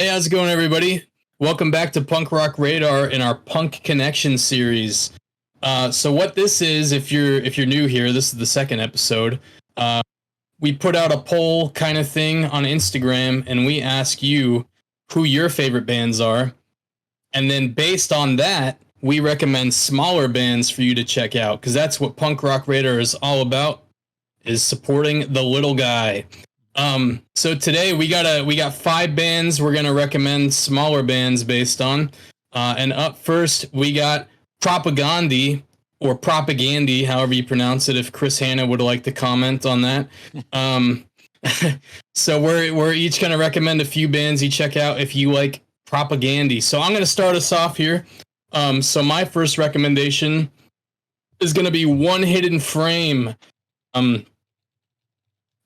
Hey, how's it going, everybody? Welcome back to Punk Rock Radar in our Punk Connection series. So what this is, if you're new here, this is the second episode. We put out a poll kind of thing on Instagram, and we ask you who your favorite bands are, and then based on that, we recommend smaller bands for you to check out, because that's what Punk Rock Radar is all about, is supporting the little guy. So today we got 5 bands we're gonna recommend smaller bands based on. And up first we got Propagandhi, or Propagandhi, however you pronounce it, if Chris Hanna would like to comment on that. So we're each gonna recommend a few bands you check out if you like Propagandhi. So I'm gonna start us off here. So my first recommendation is gonna be One Hidden Frame.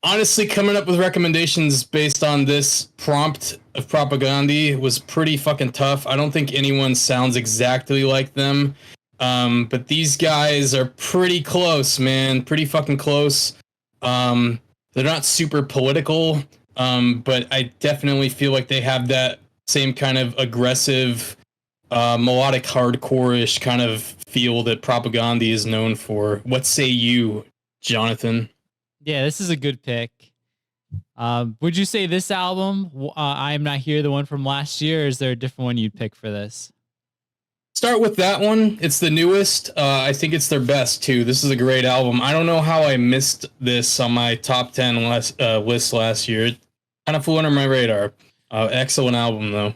Honestly, coming up with recommendations based on this prompt of Propagandhi was pretty fucking tough. I don't think anyone sounds exactly like them. But these guys are pretty close, man. Pretty fucking close. They're not super political, but I definitely feel like they have that same kind of aggressive, melodic hardcore-ish kind of feel that Propagandhi is known for. What say you, Jonathan? Yeah, this is a good pick. Would you say this album, I'm Not Here, the one from last year, or is there a different one you'd pick for this? Start with that one. It's the newest. I think it's their best, too. This is a great album. I don't know how I missed this on my top 10 list last year. It kind of flew under my radar. Excellent album, though.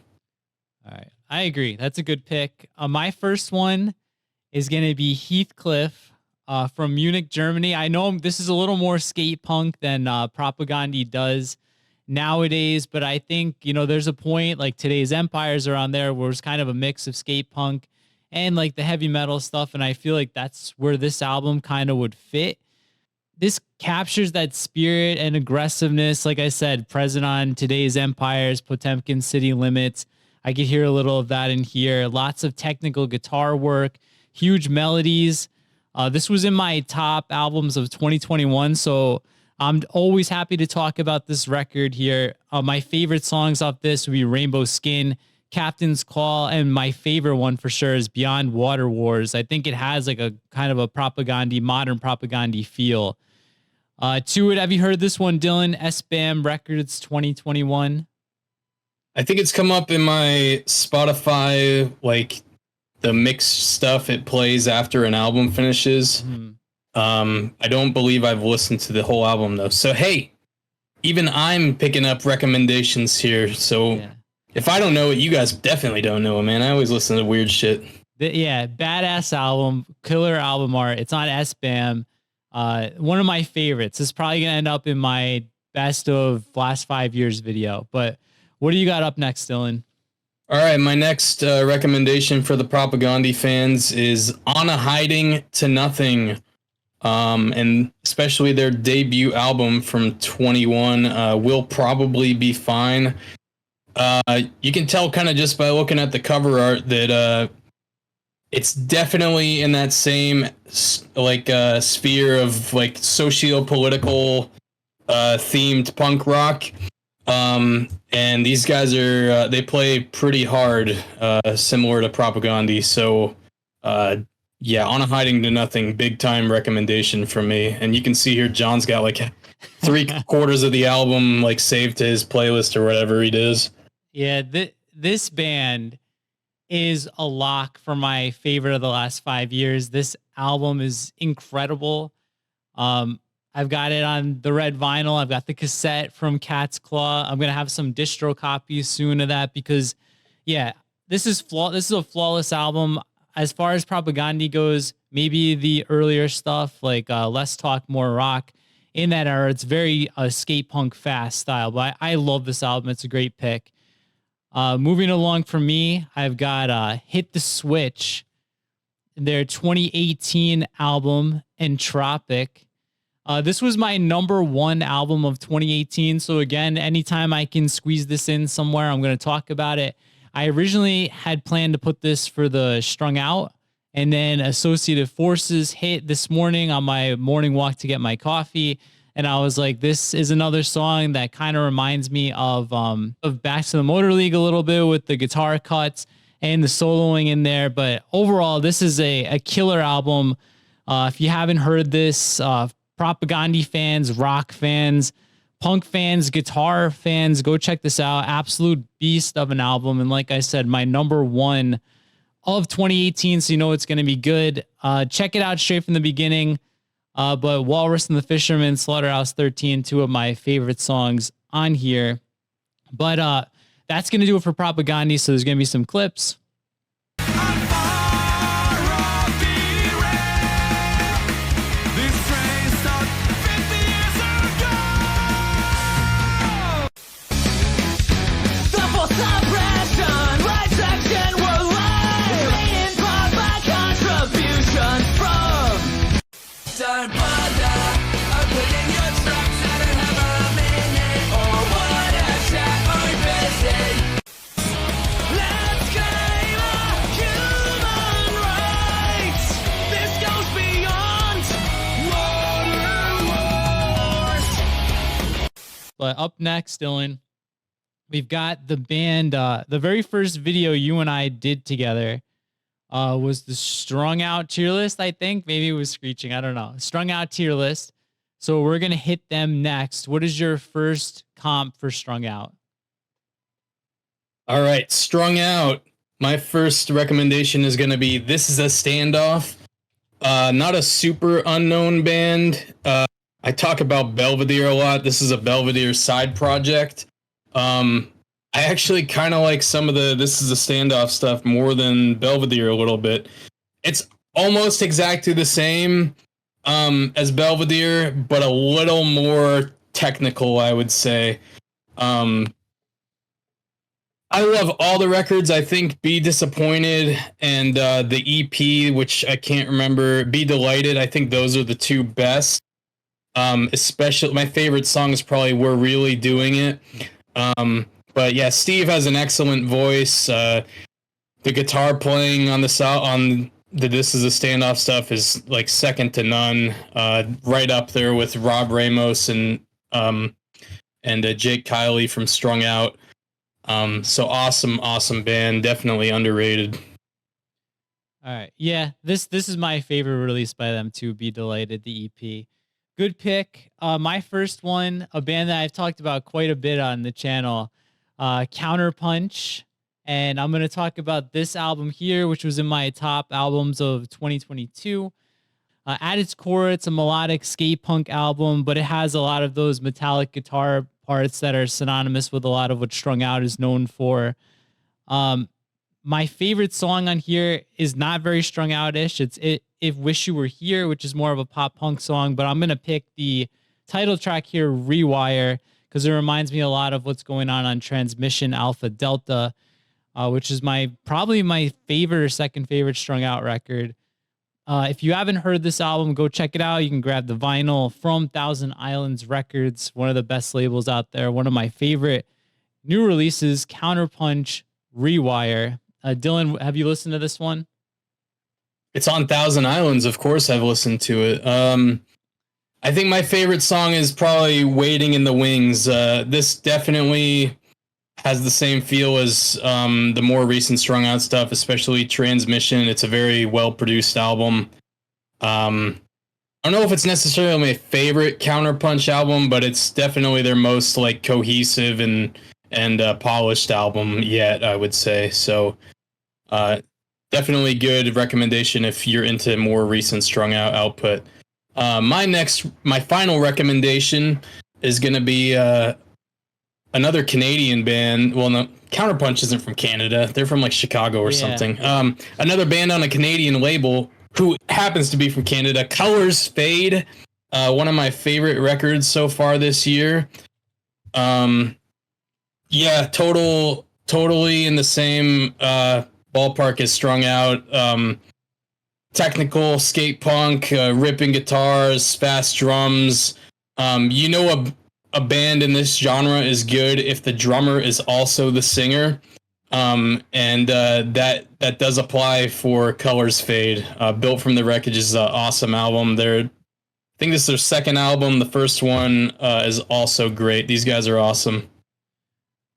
All right. I agree. That's a good pick. My first one is going to be Heathcliff. From Munich, Germany. I know this is a little more skate punk than Propagandhi does nowadays, but I think, there's a point like Today's Empires are on there where it's kind of a mix of skate punk and like the heavy metal stuff, and I feel like that's where this album kind of would fit. This captures that spirit and aggressiveness, like I said, present on Today's Empires, Potemkin City Limits. I could hear a little of that in here. Lots of technical guitar work, huge melodies. This was in my top albums of 2021, so I'm always happy to talk about this record here. My favorite songs off this would be Rainbow Skin, Captain's Call, and my favorite one for sure is Beyond Water Wars. I think it has like a kind of a Propagandhi, modern Propagandhi feel to it. Have you heard this one, Dylan? SBAM Records 2021. I think it's come up in my Spotify, like the mixed stuff it plays after an album finishes. I don't believe I've listened to the whole album though. So hey, even I'm picking up recommendations here. So yeah. If I don't know it, you guys definitely don't know it, man. I always listen to weird shit. Yeah, badass album, killer album art. It's on SBAM. One of my favorites. It's probably gonna end up in my best of last 5 years video. But what do you got up next, Dylan? All right, my next recommendation for the Propagandhi fans is On a Hiding to Nothing, and especially their debut album from 21, Will Probably Be Fine. You can tell kind of just by looking at the cover art that it's definitely in that same sphere of like socio-political themed punk rock. And these guys are, they play pretty hard, similar to Propagandhi. So, yeah, On a Hiding to Nothing, big time recommendation from me. And you can see here, John's got like 3/4 of the album, like saved to his playlist or whatever he does. Yeah. This band is a lock for my favorite of the last 5 years. This album is incredible. I've got it on the red vinyl. I've got the cassette from Cat's Claw. I'm gonna have some distro copies soon of that because, yeah, this is a flawless album. As far as Propagandhi goes, maybe the earlier stuff like Less Talk, More Rock in that era, it's very skate punk fast style. But I love this album. It's a great pick. Moving along for me, I've got Hit the Switch, their 2018 album Entropic. This was my number 1 album of 2018. So again, anytime I can squeeze this in somewhere, I'm going to talk about it. I originally had planned to put this for the Strung Out, and then Associated Forces hit this morning on my morning walk to get my coffee. and I was like, this is another song that kind of reminds me of Back to the Motor League a little bit with the guitar cuts and the soloing in there. But overall, this is a killer album. If you haven't heard this, Propagandhi fans, rock fans, punk fans, guitar fans, go check this out. Absolute beast of an album. And like I said, my number one of 2018, so you know it's going to be good. Check it out straight from the beginning. But Walrus and the Fisherman, Slaughterhouse 13, two of my favorite songs on here. But that's going to do it for Propagandhi. So there's going to be some clips. But up next, Dylan, we've got the band. The very first video you and I did together was the Strung Out tier list, I think. Maybe it was Screeching. I don't know. Strung Out tier list. So we're going to hit them next. What is your first comp for Strung Out? All right, Strung Out. My first recommendation is going to be This Is a Standoff. Not a super unknown band. I talk about Belvedere a lot. This is a Belvedere side project. I actually kind of like some of the This Is a Standoff stuff more than Belvedere a little bit. It's almost exactly the same as Belvedere, but a little more technical, I would say. I love all the records. I think Be Disappointed and the EP, which I can't remember, Be Delighted. I think those are the two best. Especially my favorite song is probably We're Really Doing It. But yeah, Steve has an excellent voice. The guitar playing on the This Is a Standoff stuff is like second to none. Right up there with Rob Ramos and Jake Kiley from Strung Out. So awesome band, definitely underrated. All right, yeah, this is my favorite release by them too. Be Delighted, the EP. Good pick. My first one, a band that I've talked about quite a bit on the channel, Counterpunch. And I'm going to talk about this album here, which was in my top albums of 2022. At its core, it's a melodic skate punk album, but it has a lot of those metallic guitar parts that are synonymous with a lot of what Strung Out is known for. My favorite song on here is not very Strung Out-ish. It's If Wish You Were Here, which is more of a pop punk song, but I'm going to pick the title track here, Rewire, because it reminds me a lot of what's going on Transmission Alpha Delta, which is probably my favorite or second favorite Strung Out record. If you haven't heard this album, go check it out. You can grab the vinyl from Thousand Islands Records, one of the best labels out there. One of my favorite new releases, Counterpunch, Rewire. Dylan, have you listened to this one? It's on Thousand Islands, of course I've listened to it. I think my favorite song is probably Waiting in the Wings. This definitely has the same feel as the more recent Strung Out stuff, especially Transmission. It's a very well-produced album. I don't know if it's necessarily my favorite Counterpunch album, but it's definitely their most like cohesive and polished album yet, I would say. So definitely good recommendation if you're into more recent Strung Out output. My final recommendation is going to be another Canadian band. Well, no, Counterpunch isn't from Canada. They're from like Chicago or something. Another band on a Canadian label who happens to be from Canada, Colors Fade. One of my favorite records so far this year. Yeah, totally in the same ballpark as Strung Out. Technical skate punk, ripping guitars, fast drums. A band in this genre is good if the drummer is also the singer. And that does apply for Colors Fade. Built from the Wreckage is an awesome album. They're think this is their second album. The first one is also great. These guys are awesome.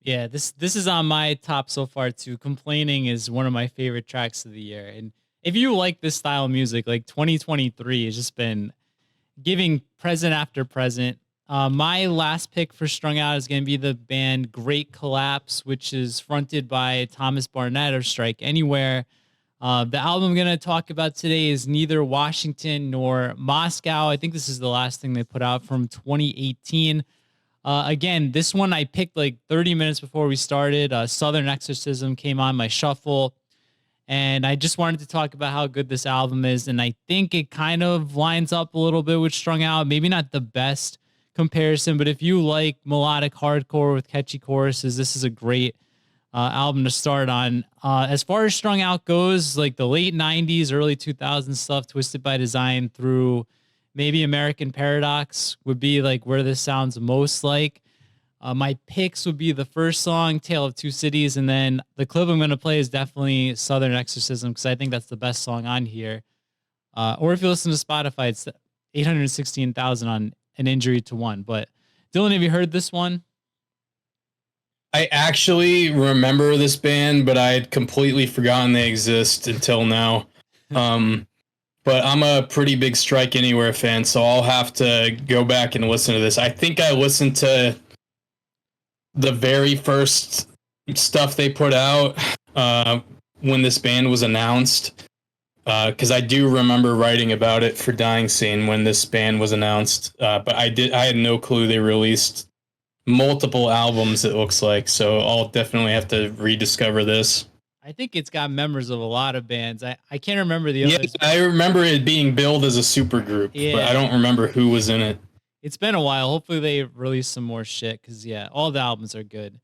Yeah, this is on my top so far too. Complaining is one of my favorite tracks of the year. And if you like this style of music, like 2023 has just been giving present after present. My last pick for Strung Out is going to be the band Great Collapse, which is fronted by Thomas Barnett of Strike Anywhere. The album I'm going to talk about today is Neither Washington Nor Moscow. I think this is the last thing they put out from 2018. Again, this one I picked like 30 minutes before we started. Southern Exorcism came on my shuffle. And I just wanted to talk about how good this album is. And I think it kind of lines up a little bit with Strung Out. Maybe not the best comparison, but if you like melodic hardcore with catchy choruses, this is a great album to start on. As far as Strung Out goes, like the late 90s, early 2000s stuff, Twisted by Design through maybe American Paradox would be like where this sounds most like. My picks would be the first song, Tale of Two Cities, and then the clip I'm going to play is definitely Southern Exorcism because I think that's the best song on here. Or if you listen to Spotify, it's 816,000 on An Injury to One. But Dylan, have you heard this one? I actually remember this band, but I had completely forgotten they exist until now. But I'm a pretty big Strike Anywhere fan, so I'll have to go back and listen to this. I think I listened to the very first stuff they put out when this band was announced, because I do remember writing about it for Dying Scene when this band was announced, but I had no clue they released multiple albums, it looks like, so I'll definitely have to rediscover this. I think it's got members of a lot of bands. I can't remember the others. Yeah, I remember it being billed as a supergroup, but I don't remember who was in it. It's been a while. Hopefully they release some more shit because, yeah, all the albums are good.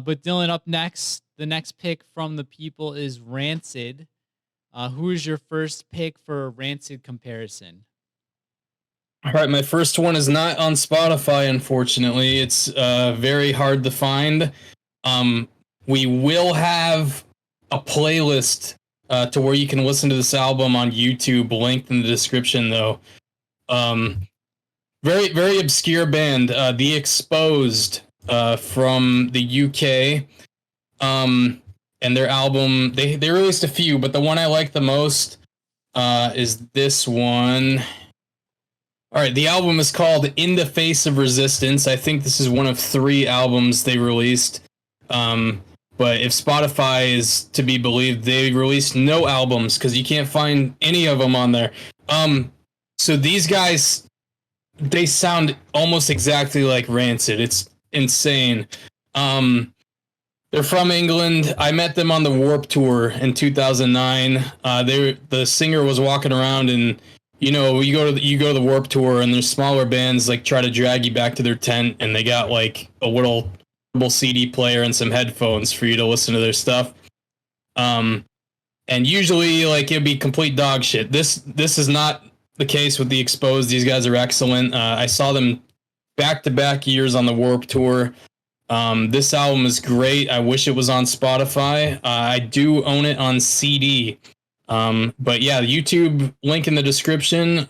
But Dylan, up next, the next pick from the people is Rancid. Who is your first pick for a Rancid comparison? All right, my first one is not on Spotify, unfortunately. It's very hard to find. We will have a playlist to where you can listen to this album on YouTube, linked in the description, though. Very, very obscure band, The Exposed. From the UK, and their album, they released a few, but the one I like the most is this one. All right, the album is called In the Face of Resistance. I think this is one of 3 albums they released, but if Spotify is to be believed, they released no albums because you can't find any of them on there. So these guys, they sound almost exactly like Rancid. It's insane. They're from England. I met them on the Warped Tour in 2009. The singer was walking around, and you go to the Warped Tour, and there's smaller bands like try to drag you back to their tent, and they got like a little CD player and some headphones for you to listen to their stuff. And usually like it'd be complete dog shit. This is not the case with The Exposed. These guys are excellent. I saw them back-to-back years on the Warped Tour. This album is great. I wish it was on Spotify. I do own it on CD. But yeah, YouTube link in the description.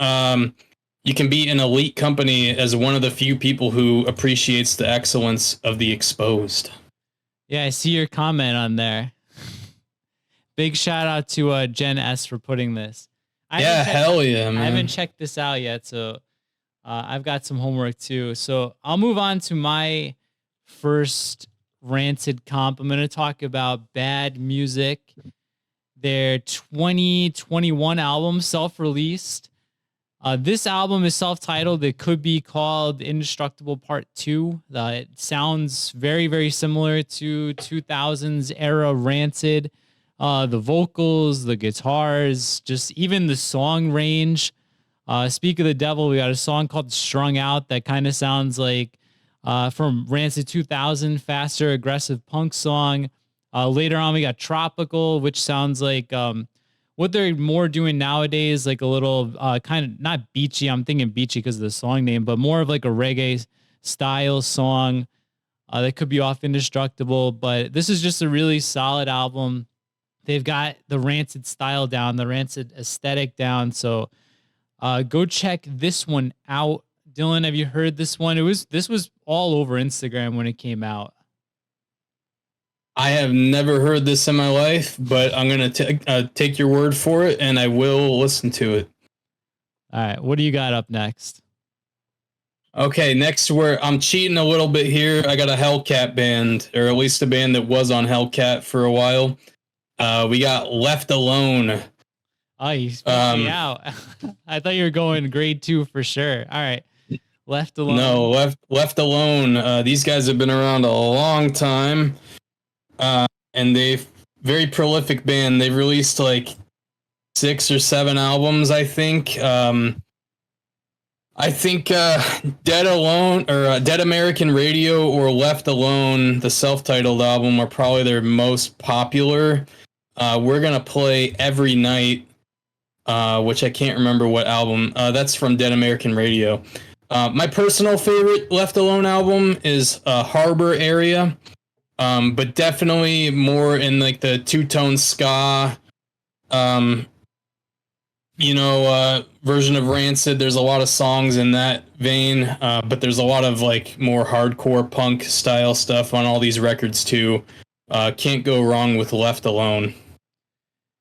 You can be an elite company as one of the few people who appreciates the excellence of The Exposed. Yeah, I see your comment on there. Big shout out to Jen S for putting this. Hell yeah, man. I haven't checked this out yet, so I've got some homework too. So I'll move on to my first Rancid comp. I'm going to talk about Bad Music, their 2021 album, self-released. This album is self-titled. It could be called Indestructible Part 2. It sounds very, very similar to 2000s era Rancid. The vocals, the guitars, just even the song range. Speak of the Devil, we got a song called Strung Out that kind of sounds like from Rancid 2000, faster, aggressive punk song. Later on, we got Tropical, which sounds like what they're more doing nowadays, like a little kind of not beachy. I'm thinking beachy because of the song name, but more of like a reggae style song that could be off Indestructible. But this is just a really solid album. They've got the Rancid style down, the Rancid aesthetic down. So go check this one out. Dylan, have you heard this one? This was all over Instagram when it came out. I have never heard this in my life, but I'm going to take your word for it, and I will listen to it. All right. What do you got up next? Okay, next I'm cheating a little bit here. I got a Hellcat band, or at least a band that was on Hellcat for a while. We got Left Alone. Oh, you spelled me out. I thought you were going grade 2 for sure. All right. Left Alone. No, Left Alone. These guys have been around a long time. And they've very prolific band. They've released like 6 or 7 albums, I think. Dead Alone or Dead American Radio or Left Alone, the self-titled album, are probably their most popular. We're gonna play Every Night, which I can't remember what album. That's from Dead American Radio. My personal favorite Left Alone album is Harbor Area. But definitely more in like the two-tone ska, version of Rancid. There's a lot of songs in that vein, but there's a lot of like more hardcore punk style stuff on all these records too. Can't go wrong with Left Alone.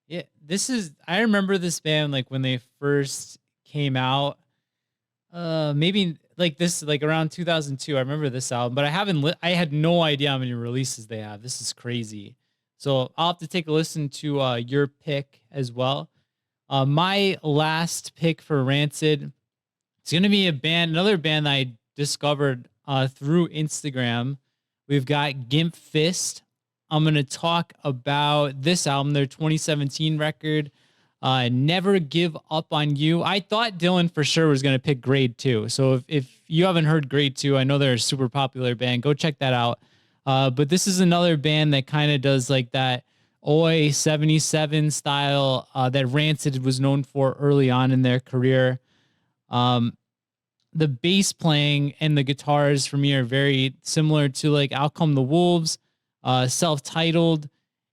Yeah, I remember this band like when they first came out. Maybe like this, like around 2002. I remember this album, but I had no idea how many releases they have. This is crazy. So I'll have to take a listen to your pick as well. My last pick for Rancid, it's going to be another band that I discovered through Instagram. We've got Gimp Fist. I'm going to talk about this album, their 2017 record. Never Give Up on You. I thought Dylan for sure was going to pick Grade 2. So if you haven't heard Grade 2, I know they're a super popular band. Go check that out. But this is another band that kind of does like that Oi 77 style that Rancid was known for early on in their career. The bass playing and the guitars for me are very similar to like Out Come the Wolves, self-titled.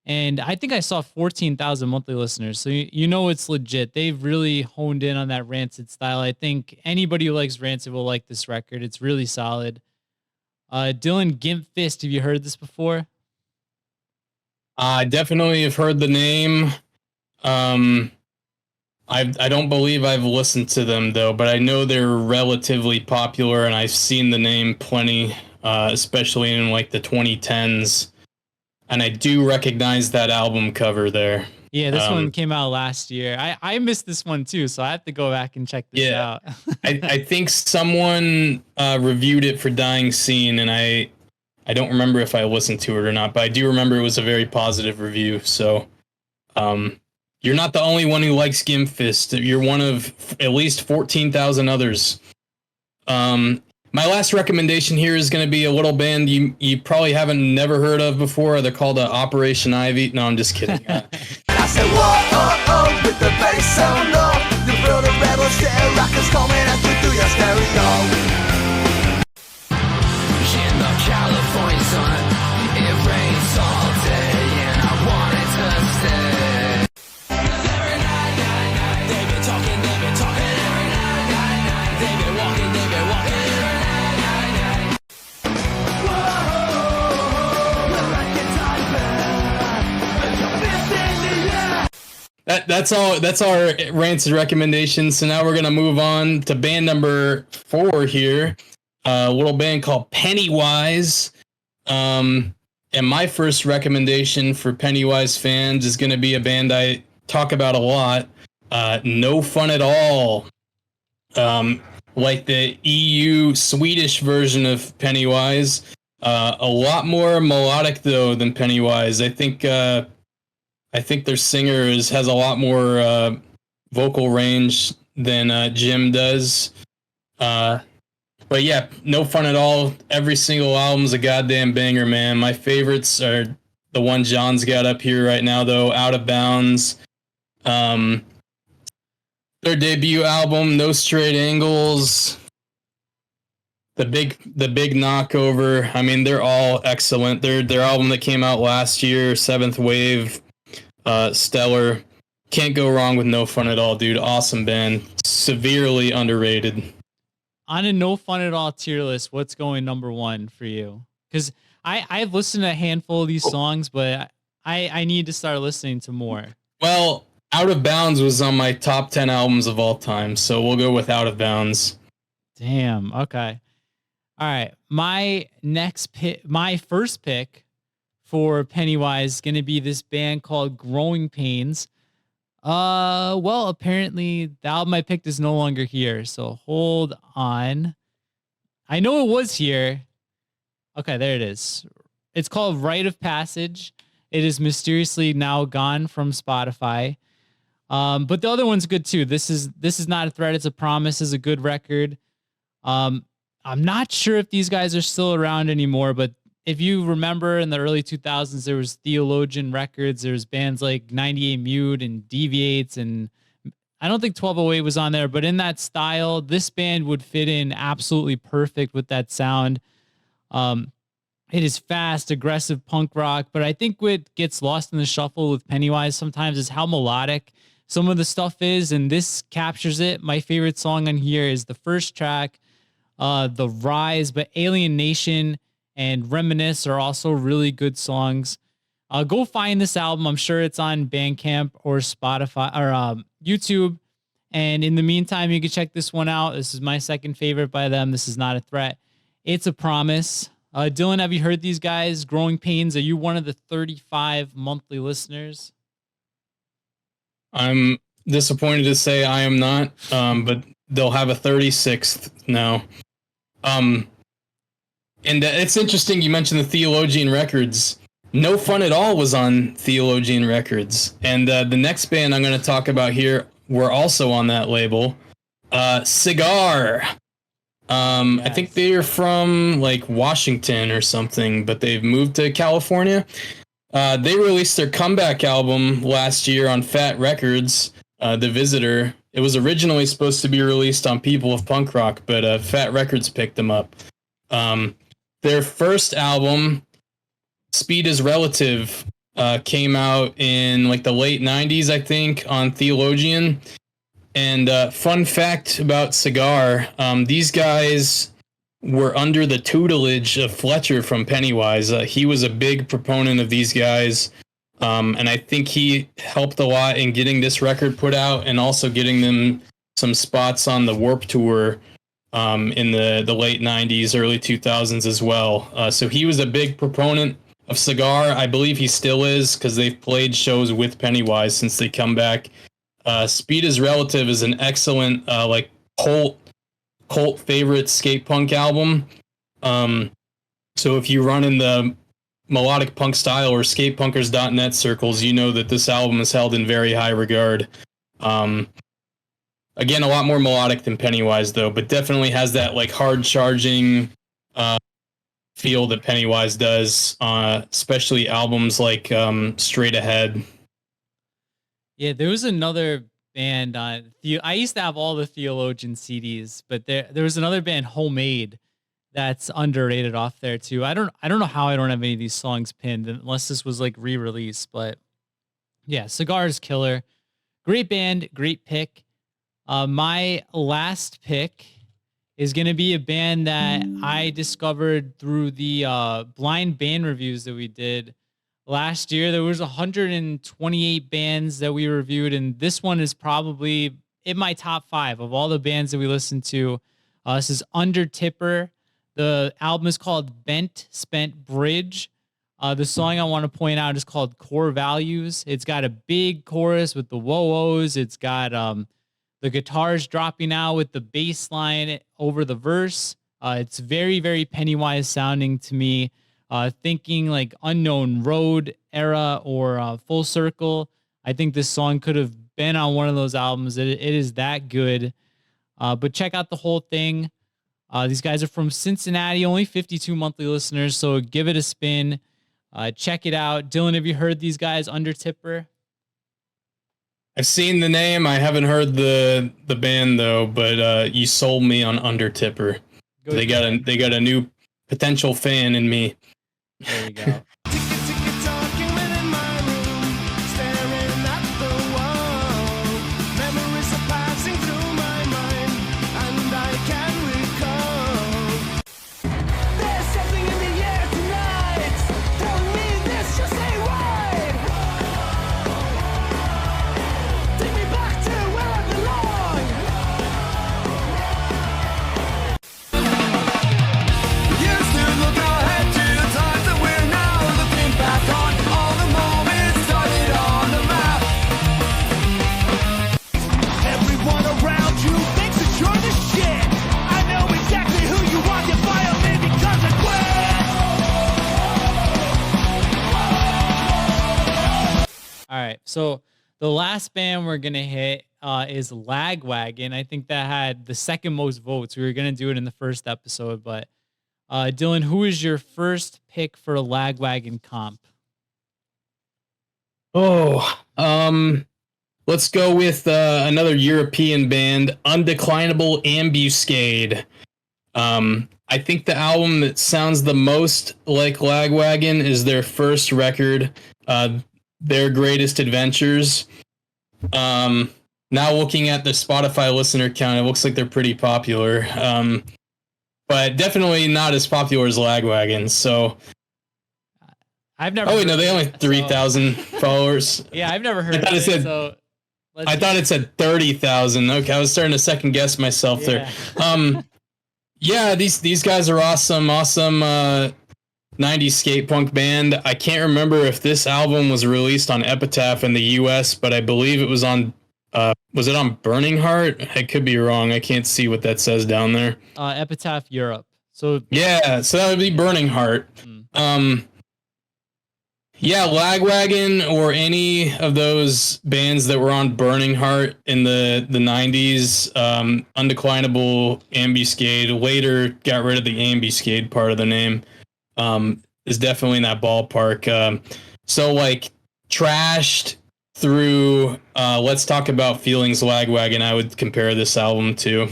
And I think I saw 14,000 monthly listeners. So you know it's legit. They've really honed in on that Rancid style. I think anybody who likes Rancid will like this record. It's really solid. Dylan, Gimp Fist, have you heard this before? I definitely have heard the name. I don't believe I've listened to them though, but I know they're relatively popular, and I've seen the name plenty, especially in like the 2010s. And I do recognize that album cover there. Yeah, this one came out last year. I missed this one too, so I have to go back and check this out. I think someone reviewed it for Dying Scene, and I don't remember if I listened to it or not, but I do remember it was a very positive review. So you're not the only one who likes Gimp Fist. You're one of at least 14,000 others. My last recommendation here is going to be a little band you probably never heard of before. They're called Operation Ivy. No, I'm just kidding. I said, whoa, with the bass sound up. You feel the rebel stare rockers coming at you through your stereo. In the California sun, it rains all day, and I wanted to stay. Every night, they've been talking, every night, they've been walking, every night. Whoa, we're like a diver. That's our Rancid recommendation. So now we're gonna move on to band number 4 here. A little band called Pennywise. And my first recommendation for Pennywise fans is going to be a band I talk about a lot. No Fun at All. Like the EU Swedish version of Pennywise. A lot more melodic though than Pennywise. I think I think their singer has a lot more vocal range than Jim does. But yeah, no fun at all. Every single album's a goddamn banger, man. My favorites are the one John's got up here right now, though. Out of Bounds. Their debut album, No Straight Angles. The big knockover. I mean, they're all excellent. Their album that came out last year, Seventh Wave, stellar. Can't go wrong with No Fun at All, dude. Awesome band. Severely underrated. On a No Fun at All tier list, what's going number one for you? Because I've listened to a handful of these songs, but I need to start listening to more. Well, Out of Bounds was on my top 10 albums of all time, so we'll go with Out of Bounds. Damn. Okay. All right. My first pick for Pennywise is going to be this band called Growing Pains. Well, apparently the album I picked is no longer here, so hold on. I know it was here. Okay, there it is. It's called Rite of Passage. It is mysteriously now gone from Spotify. But the other one's good too. This is Not a Threat, It's a Promise is a good record. I'm not sure if these guys are still around anymore, but if you remember in the early 2000s, there was Theologian Records. There was bands like 98 Mute and Deviates, and I don't think 1208 was on there, but in that style, this band would fit in absolutely perfect with that sound. It is fast, aggressive punk rock, but I think what gets lost in the shuffle with Pennywise sometimes is how melodic some of the stuff is, and this captures it. My favorite song on here is the first track, The Rise, but Alien Nation and Reminisce are also really good songs. Go find this album. I'm sure it's on Bandcamp or Spotify or YouTube. And in the meantime, you can check this one out. This is my second favorite by them. This is Not a Threat. It's a Promise. Dylan, have you heard these guys? Growing Pains. Are you one of the 35 monthly listeners? I'm disappointed to say I am not, but they'll have a 36th now. And it's interesting you mentioned the Theologian Records. No Fun at All was on Theologian Records. And the next band I'm going to talk about here were also on that label. Cigar. Yes. I think they're from like Washington or something, but they've moved to California. They released their comeback album last year on Fat Records, The Visitor. It was originally supposed to be released on People of Punk Rock, but Fat Records picked them up. Their first album, Speed is Relative, came out in like the late 90s, I think, on Theologian. And fun fact about Cigar, these guys were under the tutelage of Fletcher from Pennywise. He was a big proponent of these guys, and I think he helped a lot in getting this record put out and also getting them some spots on the Warped Tour in the late 90s, early 2000s as well. So he was a big proponent of Cigar. I believe he still is because they've played shows with Pennywise since they come back. Speed is Relative is an excellent like cult favorite skate punk album. So if you run in the melodic punk style or skatepunkers.net circles, you know that this album is held in very high regard. Again, a lot more melodic than Pennywise, though, but definitely has that like hard charging feel that Pennywise does, especially albums like Straight Ahead. Yeah, there was another band on. I used to have all the Theologian CDs, but there was another band, Homemade, that's underrated off there too. I don't know how I don't have any of these songs pinned unless this was like re-released, but yeah, Cigar is killer. Great band, great pick. My last pick is going to be a band that I discovered through the blind band reviews that we did last year. There was 128 bands that we reviewed, and this one is probably in my top 5 of all the bands that we listened to. This is Under Tipper. The album is called Bent Spent Bridge. The song I want to point out is called Core Values. It's got a big chorus with the whoa-ohs. It's got the guitars dropping out with the bass line over the verse. It's very, very Pennywise sounding to me. thinking like Unknown Road era or Full Circle. I think this song could have been on one of those albums. It is that good. But check out the whole thing. These guys are from Cincinnati, only 52 monthly listeners, so give it a spin. Check it out. Dylan, have you heard these guys, Under Tipper? I've seen the name. I haven't heard the band though, but you sold me on Under Tipper. They got a new potential fan in me. There you go. All right, so the last band we're gonna hit is Lagwagon. I think that had the second most votes. We were gonna do it in the first episode, but Dylan, who is your first pick for Lagwagon comp? Let's go with another European band, Undeclinable Ambuscade. I think the album that sounds the most like Lagwagon is their first record, Their Greatest Adventures. Now looking at the Spotify listener count, it looks like they're pretty popular. But definitely not as popular as Lagwagon. So I've never. Oh wait, no, they only 3,000 followers. Yeah, I've never heard of it. So I thought it said 30,000. Okay, I was starting to second guess myself there. Yeah, these guys are awesome. 90s skate punk band. I can't remember if this album was released on Epitaph in the US, but I believe it was on was it on Burning Heart? I could be wrong. I can't see what that says down there. Epitaph Europe. So yeah, so that would be Burning Heart. Yeah, Lagwagon or any of those bands that were on Burning Heart in the 90s, Undeclinable Ambuscade, later got rid of the Ambuscade part of the name, is definitely in that ballpark. So like Trashed through Let's Talk About Feelings, Lagwagon, I would compare this album to.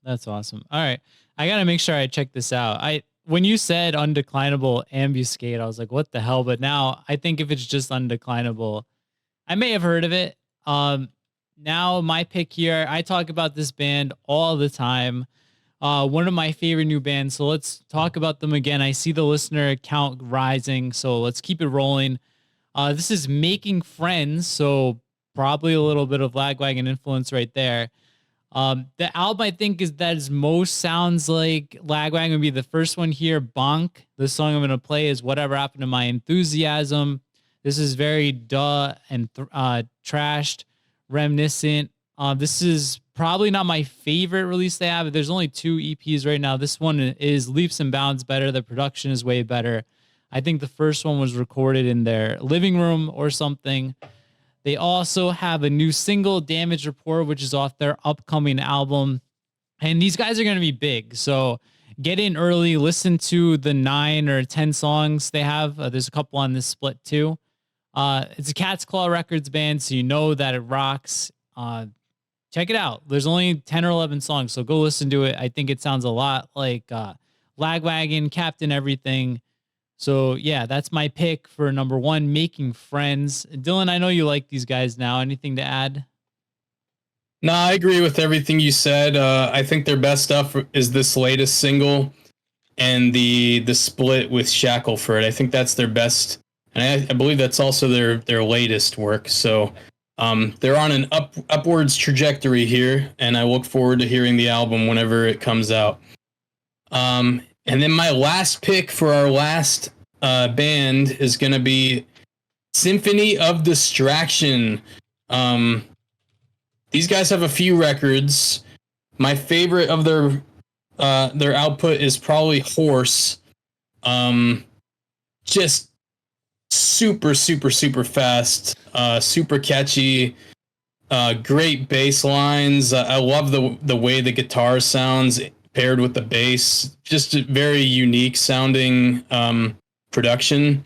That's awesome. All right. I got to make sure I check this out. When you said Undeclinable Ambuscade, I was like, what the hell? But now I think if it's just Undeclinable, I may have heard of it. Now my pick here, I talk about this band all the time. One of my favorite new bands. So let's talk about them again. I see the listener count rising, so let's keep it rolling. This is Making Friends, so probably a little bit of Lagwagon influence right there. The album I think is most sounds like Lagwagon would be the first one here, Bonk. The song I'm going to play is Whatever Happened to My Enthusiasm. This is very and trashed, reminiscent. This is probably not my favorite release they have. There's only 2 EPs right now. This one is leaps and bounds better. The production is way better. I think the first one was recorded in their living room or something. They also have a new single, Damage Report, which is off their upcoming album. And these guys are going to be big. So get in early, listen to the 9 or 10 songs they have. There's a couple on this split too. It's a Cat's Claw Records band, so you know that it rocks. Check it out. There's only 10 or 11 songs, so go listen to it. I think it sounds a lot like Lagwagon, Captain Everything. So yeah, that's my pick for number 1, Making Friends. Dylan, I know you like these guys now. Anything to add? No, I agree with everything you said. I think their best stuff is this latest single and the split with Shackleford. I think that's their best, and I believe that's also their latest work. So they're on an upwards trajectory here, and I look forward to hearing the album whenever it comes out. And then my last pick for our last band is going to be Symphony of Distraction. These guys have a few records. My favorite of their output is probably Horse. just super, super, super fast, super catchy, great bass lines. I love the way the guitar sounds paired with the bass. Just a very unique sounding production.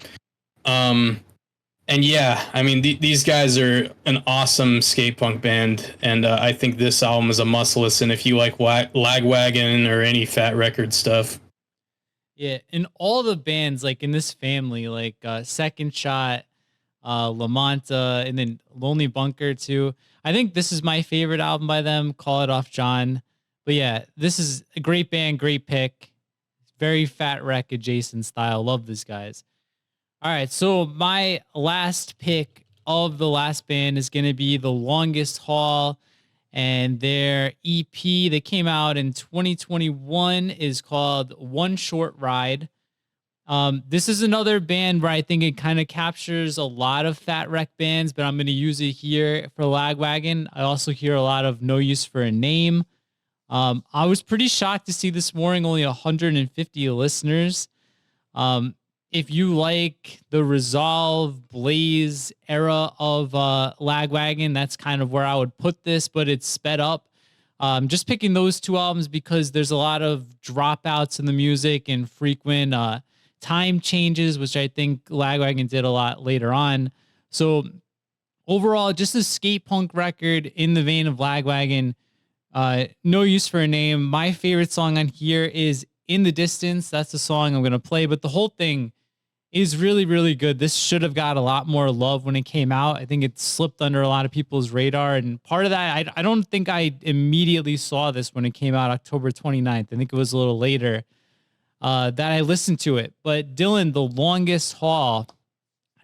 And yeah, I mean, these guys are an awesome skate punk band, and I think this album is a must listen if you like Lagwagon or any Fat Record stuff. Yeah, and all the bands like in this family, like Second Shot, La Manta, and then Lonely Bunker too. I think this is my favorite album by them. Call It Off John. But yeah, this is a great band, great pick. Very Fat Wreck adjacent style. Love these guys. All right, so my last pick of the last band is going to be The Longest Haul, and their EP that came out in 2021 is called One Short Ride. This is another band where I think it kind of captures a lot of Fat Wreck bands, but I'm going to use it here for Lagwagon. I also hear a lot of No Use for a Name. I was pretty shocked to see this morning only 150 listeners. If you like the Resolve Blaze era of Lagwagon, that's kind of where I would put this, but it's sped up. Just picking those two albums because there's a lot of dropouts in the music and frequent time changes, which I think Lagwagon did a lot later on. So overall, just a skate punk record in the vein of Lagwagon. No Use for a Name. My favorite song on here is In the Distance. That's the song I'm going to play, but the whole thing is really, really good. This should have got a lot more love when it came out. I think it slipped under a lot of people's radar. And part of that, I don't think I immediately saw this when it came out October 29th. I think it was a little later that I listened to it. But Dylan, The Longest Haul,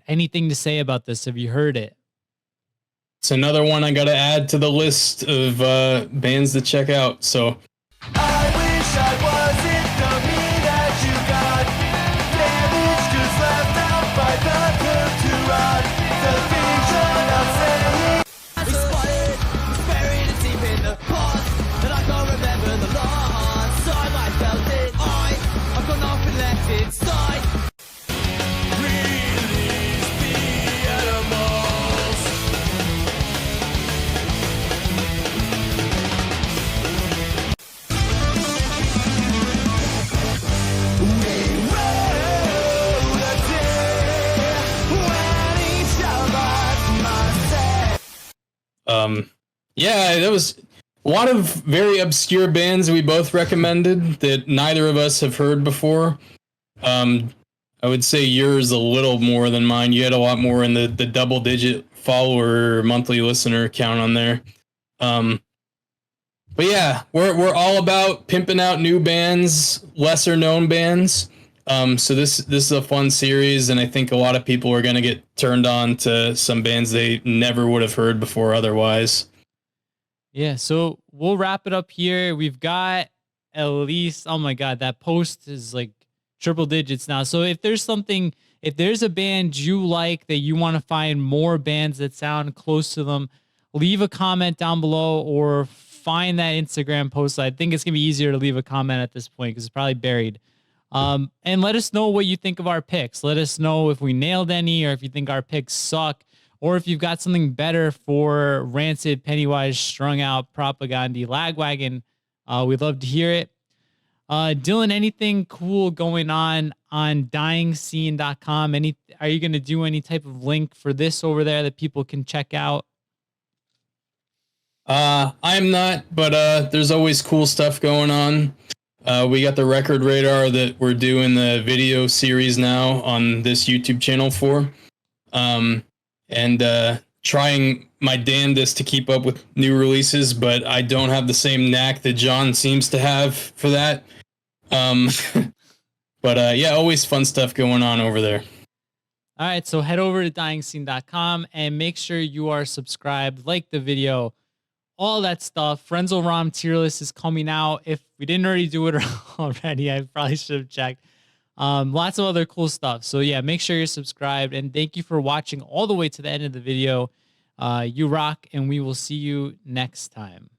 anything to say about this? Have you heard it? It's another one I got to add to the list of bands to check out. So I wish I wasn't the me that you got. Damaged 'cause left out by the curve to rot. The vision of saying expired, buried deep in the past, and I can't remember the last time I felt it. I've gone off and left it side. Release the animals. Yeah, there was a lot of very obscure bands we both recommended that neither of us have heard before. I would say yours a little more than mine. You had a lot more in the double digit follower monthly listener count on there. But yeah, we're all about pimping out new bands, lesser known bands. So this is a fun series, and I think a lot of people are going to get turned on to some bands they never would have heard before otherwise. Yeah, so we'll wrap it up here. We've got at least, oh my God, that post is like triple digits now. So if there's a band you like that you want to find more bands that sound close to them, leave a comment down below or find that Instagram post. I think it's going to be easier to leave a comment at this point because it's probably buried. And let us know what you think of our picks. Let us know if we nailed any or if you think our picks suck or if you've got something better for Rancid, Pennywise, Strung Out, Propagandhi, Lagwagon. We'd love to hear it. Dylan, anything cool going on dyingscene.com? Are you going to do any type of link for this over there that people can check out? I'm not, but there's always cool stuff going on. We got the Record Radar that we're doing the video series now on this YouTube channel for. And trying my damnedest to keep up with new releases, but I don't have the same knack that John seems to have for that. But yeah, always fun stuff going on over there. All right, so head over to dyingscene.com and make sure you are subscribed, like the video, all that stuff. Frenzel ROM tier list is coming out. If we didn't already do it already, I probably should have checked. Lots of other cool stuff. So yeah, make sure you're subscribed, and thank you for watching all the way to the end of the video. You rock, and we will see you next time.